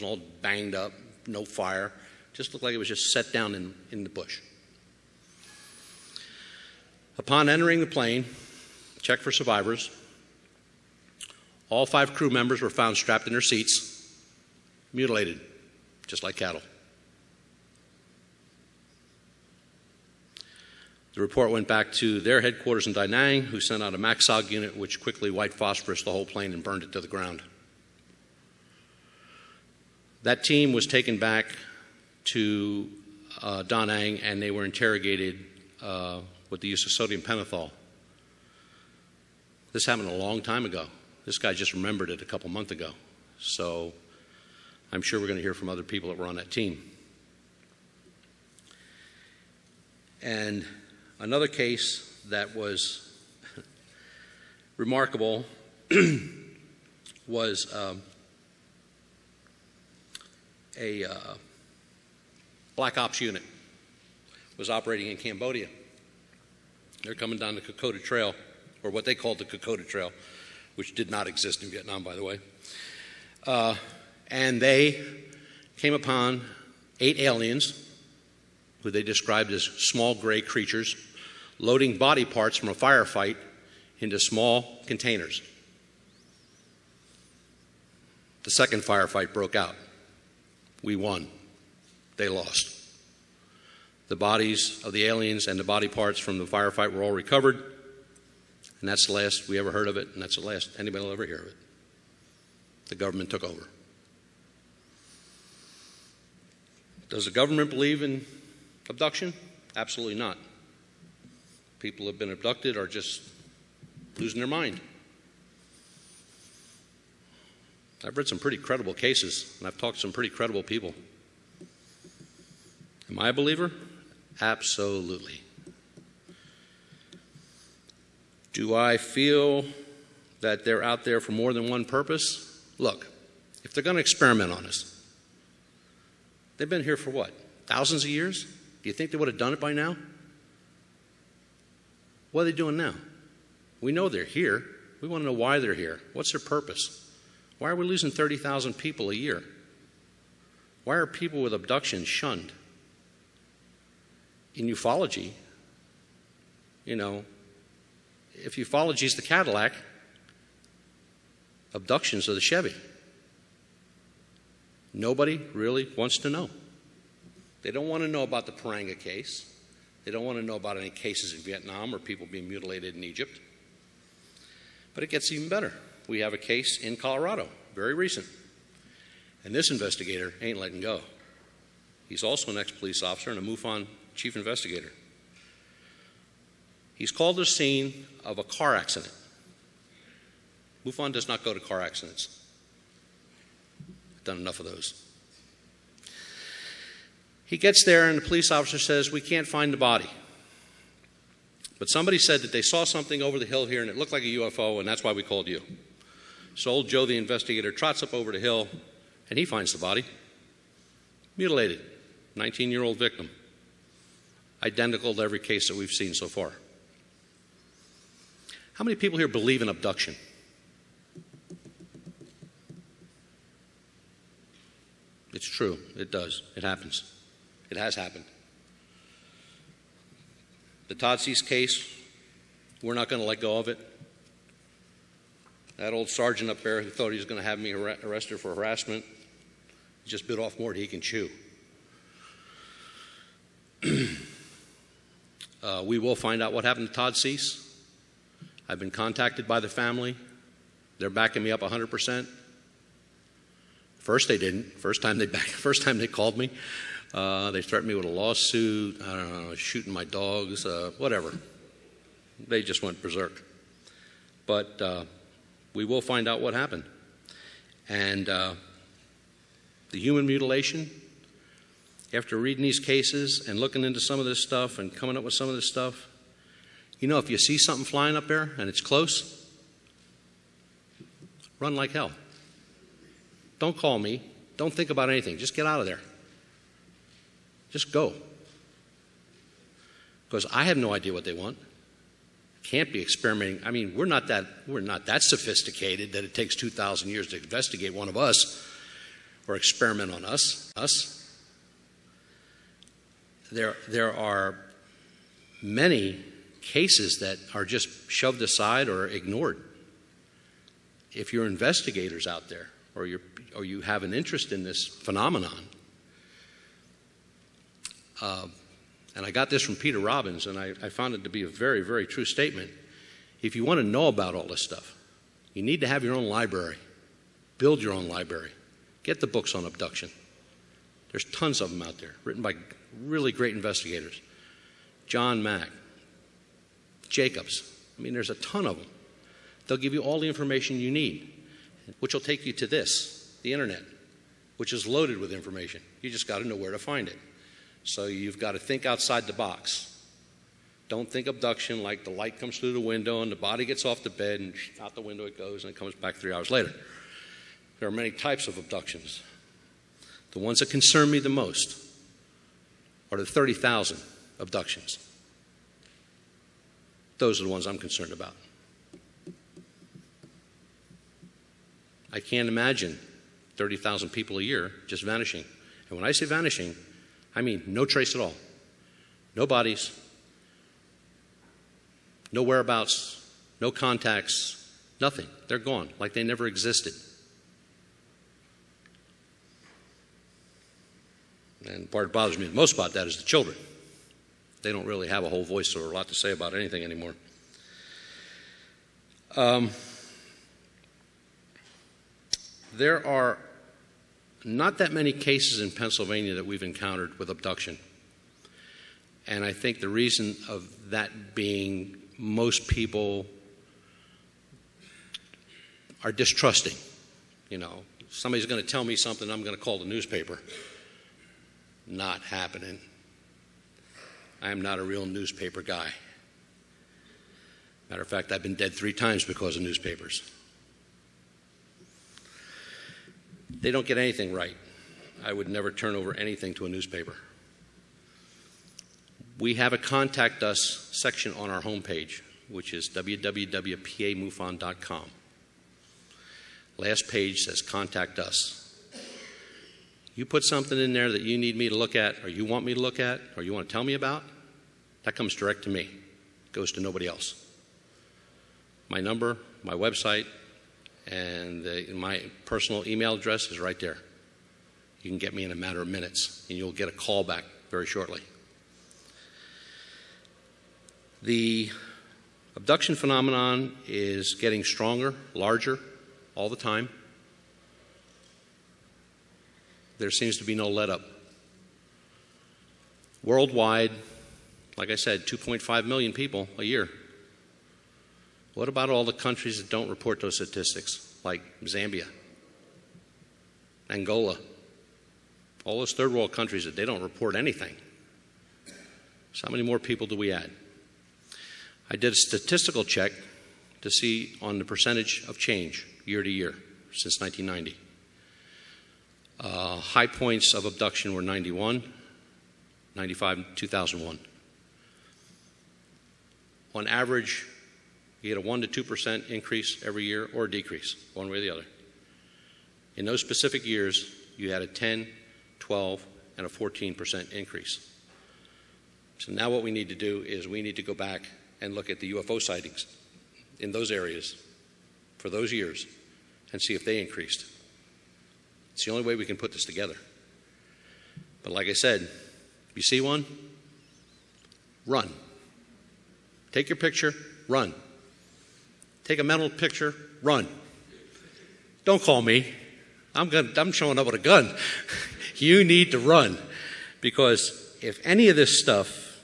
all banged up, no fire. Just looked like it was just set down in the bush. Upon entering the plane, checked for survivors. All 5 crew members were found strapped in their seats, mutilated, just like cattle. The report went back to their headquarters in Da Nang, who sent out a MAXOG unit, which quickly white phosphorused the whole plane and burned it to the ground. That team was taken back to Da Nang, and they were interrogated with the use of sodium pentothal. This happened a long time ago. This guy just remembered it a couple months ago. So I'm sure we're going to hear from other people that were on that team. And another case that was remarkable was a Black Ops unit was operating in Cambodia. They're coming down the Kokoda Trail, or what they called the Kokoda Trail, which did not exist in Vietnam, by the way. And they came upon 8 aliens, who they described as small gray creatures, loading body parts from a firefight into small containers. The second firefight broke out. We won. They lost. The bodies of the aliens and the body parts from the firefight were all recovered, and that's the last we ever heard of it, and that's the last anybody will ever hear of it. The government took over. Does the government believe in abduction? Absolutely not. People who have been abducted are just losing their mind. I've read some pretty credible cases, and I've talked to some pretty credible people. Am I a believer? Absolutely. Do I feel that they're out there for more than one purpose? Look, if they're going to experiment on us, they've been here for what? Thousands of years? Do you think they would have done it by now? What are they doing now? We know they're here. We want to know why they're here. What's their purpose? Why are we losing 30,000 people a year? Why are people with abduction shunned? In ufology, you know, if ufology is the Cadillac, abductions are the Chevy. Nobody really wants to know. They don't want to know about the Paranga case. They don't want to know about any cases in Vietnam or people being mutilated in Egypt. But it gets even better. We have a case in Colorado, very recent. And this investigator ain't letting go. He's also an ex-police officer and a MUFON chief investigator. He's called the scene of a car accident. MUFON does not go to car accidents. I've done enough of those. He gets there and the police officer says, "We can't find the body. But somebody said that they saw something over the hill here and it looked like a UFO, and that's why we called you." So old Joe, the investigator, trots up over the hill and he finds the body. Mutilated, 19-year-old victim. Identical to every case that we've seen so far. How many people here believe in abduction? It's true. It does. It happens. It has happened. The Todd Cease case, we're not going to let go of it. That old sergeant up there who thought he was going to have me arrested for harassment just bit off more than he can chew. We will find out what happened to Todd Cease. I've been contacted by the family. They're backing me up 100%. First they didn't. First time they called me. They threatened me with a lawsuit, I don't know, shooting my dogs, whatever. They just went berserk. But we will find out what happened. And the human mutilation, after reading these cases and looking into some of this stuff and coming up with some of this stuff, you know, if you see something flying up there and it's close, run like hell. Don't call me. Don't think about anything. Just get out of there. Just go. Because I have no idea what they want. Can't be experimenting. I mean, we're not that sophisticated that it takes 2,000 years to investigate one of us. or experiment on us. There are many cases that are just shoved aside or ignored. If you're investigators out there, or you have an interest in this phenomenon, and I got this from Peter Robbins, and I found it to be a very, very true statement. If you want to know about all this stuff, you need to have your own library. Build your own library. Get the books on abduction. There's tons of them out there, written by really great investigators. John Mack, Jacobs. I mean, there's a ton of them. They'll give you all the information you need, which will take you to this, the internet, which is loaded with information. You just got to know where to find it. So you've got to think outside the box. Don't think abduction like the light comes through the window and the body gets off the bed and out the window it goes and it comes back 3 hours later. There are many types of abductions. The ones that concern me the most are the 30,000 abductions. Those are the ones I'm concerned about. I can't imagine 30,000 people a year just vanishing. And when I say vanishing, I mean no trace at all. No bodies, no whereabouts, no contacts, nothing. They're gone, like they never existed. And the part that bothers me the most about that is the children. They don't really have a whole voice or a lot to say about anything anymore. There are not that many cases in Pennsylvania that we've encountered with abduction. And I think the reason of that being most people are distrusting. You know, somebody's going to tell me something, I'm going to call the newspaper. Not happening. I am not a real newspaper guy. Matter of fact, I've been dead 3 times because of newspapers. They don't get anything right. I would never turn over anything to a newspaper. We have a Contact Us section on our homepage, which is www.pamufon.com. Last page says Contact Us. You put something in there that you need me to look at, or you want me to look at, or you want to tell me about, that comes direct to me. It goes to nobody else. My number, my website, and my personal email address is right there. You can get me in a matter of minutes, and you'll get a call back very shortly. The abduction phenomenon is getting stronger, larger, all the time. There seems to be no let-up. Worldwide, like I said, 2.5 million people a year. What about all the countries that don't report those statistics, like Zambia, Angola, all those third world countries that they don't report anything? So how many more people do we add? I did a statistical check to see on the percentage of change year to year since 1990. High points of abduction were 91, 95, 2001. On average, you get a 1 to 2% increase every year or decrease, one way or the other. In those specific years, you had a 10, 12, and a 14% increase. So now what we need to do is we need to go back and look at the UFO sightings in those areas for those years and see if they increased. It's the only way we can put this together. But like I said, if you see one, run. Take your picture, run. Take a mental picture, run. Don't call me. I'm showing up with a gun. You need to run. Because if any of this stuff,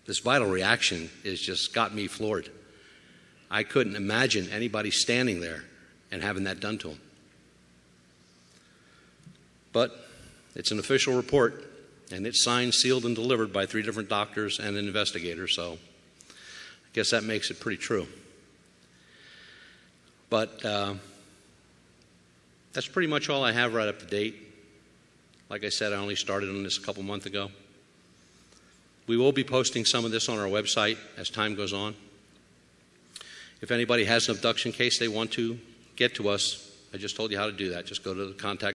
this vital reaction has just got me floored. I couldn't imagine anybody standing there and having that done to them. But it's an official report, and it's signed, sealed, and delivered by 3 different doctors and an investigator, so I guess that makes it pretty true. But that's pretty much all I have right up to date. Like I said, I only started on this a couple months ago. We will be posting some of this on our website as time goes on. If anybody has an abduction case they want to get to us. I just told you how to do that. Just go to the contact